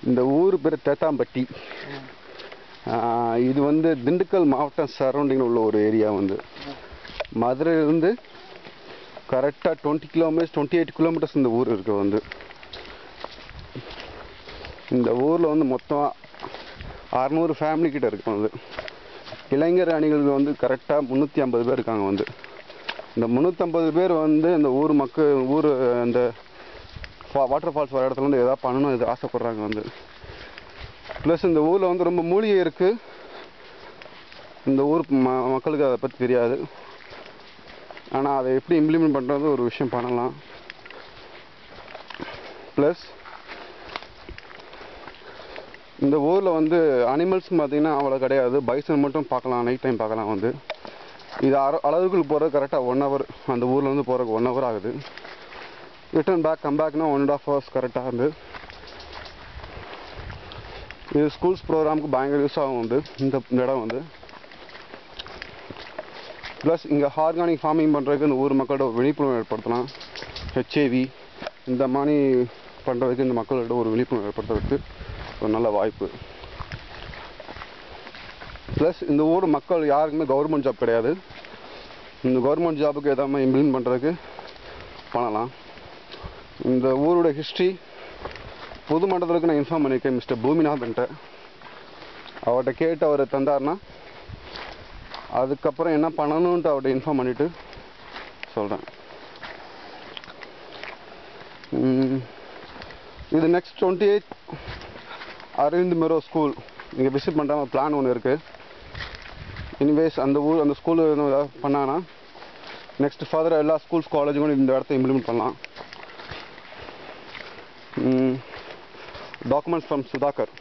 இந்த ஊர் பேர் தேத்தாம்பட்டி. இது வந்து திண்டுக்கல் மாவட்டம் சரௌண்டிங்கில் உள்ள ஒரு ஏரியா. வந்து மதுரையிலேருந்து கரெக்டாக 20 கிலோமீட்டர்ஸ் 28 கிலோமீட்டர்ஸ் இந்த ஊர் இருக்குது. வந்து இந்த ஊரில் வந்து மொத்தம் 600 ஃபேமிலி கிட்ட இருக்கு. வந்து இளைஞர் அணிகள் வந்து கரெக்டாக 350 பேர் இருக்காங்க. வந்து இந்த 350 பேர் வந்து இந்த ஊர் மக்கள் ஊர் அந்த வாட்டர் ஃபால்ஸ் வர இடத்துல வந்து எதாவது பண்ணணும் இது ஆசைப்படுறாங்க. வந்து ப்ளஸ் இந்த ஊரில் வந்து ரொம்ப மூலிகை இருக்குது. இந்த ஊர் மக்களுக்கு அதை பற்றி தெரியாது. ஆனால் அதை எப்படி இம்ப்ளிமெண்ட் பண்ணுறது ஒரு விஷயம் பண்ணலாம். ப்ளஸ் இந்த ஊரில் வந்து அனிமல்ஸ் பார்த்திங்கன்னா அவ்வளோ கிடையாது. பைசன் மட்டும் பார்க்கலாம், நைட் டைம் பார்க்கலாம். வந்து இது அளவுக்குள் போகிறது கரெக்டாக 1 hour. அந்த ஊரில் வந்து போகிறதுக்கு 1 hour ஆகுது. ரிட்டர்ன் பேக் கம்பேக்னா 1.5 hours கரெக்டாக இருந்து. இது ஸ்கூல்ஸ் ப்ரோக்ராமுக்கு பயங்கர யூஸ் ஆகும். வந்து இந்த இடம் வந்து ப்ளஸ் இங்கே ஆர்கானிக் ஃபார்மிங் பண்ணுறதுக்கு இந்த ஊர் மக்களோட விழிப்புணர்வு ஏற்படுத்தலாம். ஹெச்ஐவி இந்த மாதிரி பண்ணுறதுக்கு இந்த மக்களோட ஒரு விழிப்புணர்வு ஏற்படுத்துறதுக்கு ஒரு நல்ல வாய்ப்பு. ப்ளஸ் இந்த ஊர் மக்கள் யாருக்குமே கவர்மெண்ட் ஜாப் கிடையாது. இந்த கவர்மெண்ட் ஜாபுக்கு எதாவது இம்ப்ளிமெண்ட் பண்ணுறதுக்கு பண்ணலாம். இந்த ஊரோட ஹிஸ்ட்ரி பொது மண்டலத்துக்கு நான் இன்ஃபார்ம் பண்ணியிருக்கேன் மிஸ்டர் பூமிநாதன்ட்ட. அவர்கிட்ட கேட்டு அவர் தந்தார்னா அதுக்கப்புறம் என்ன பண்ணணுன்ட்டு அவர்கிட்ட இன்ஃபார்ம் பண்ணிவிட்டு சொல்கிறேன். இது நெக்ஸ்ட் 28 அரவிந்த் மெரோ ஸ்கூல் இங்கே விசிட் பண்ணுற ஒரு பிளான் ஒன்று இருக்குது. எனிவேஸ் அந்த ஸ்கூலு ஏதாவது பண்ணாங்கன்னா நெக்ஸ்ட் ஃபர்தர் எல்லா ஸ்கூல்ஸ் காலேஜுக்கும் இந்த இடத்த இம்ப்ளிமெண்ட் பண்ணலாம். Documents from Sudhakar.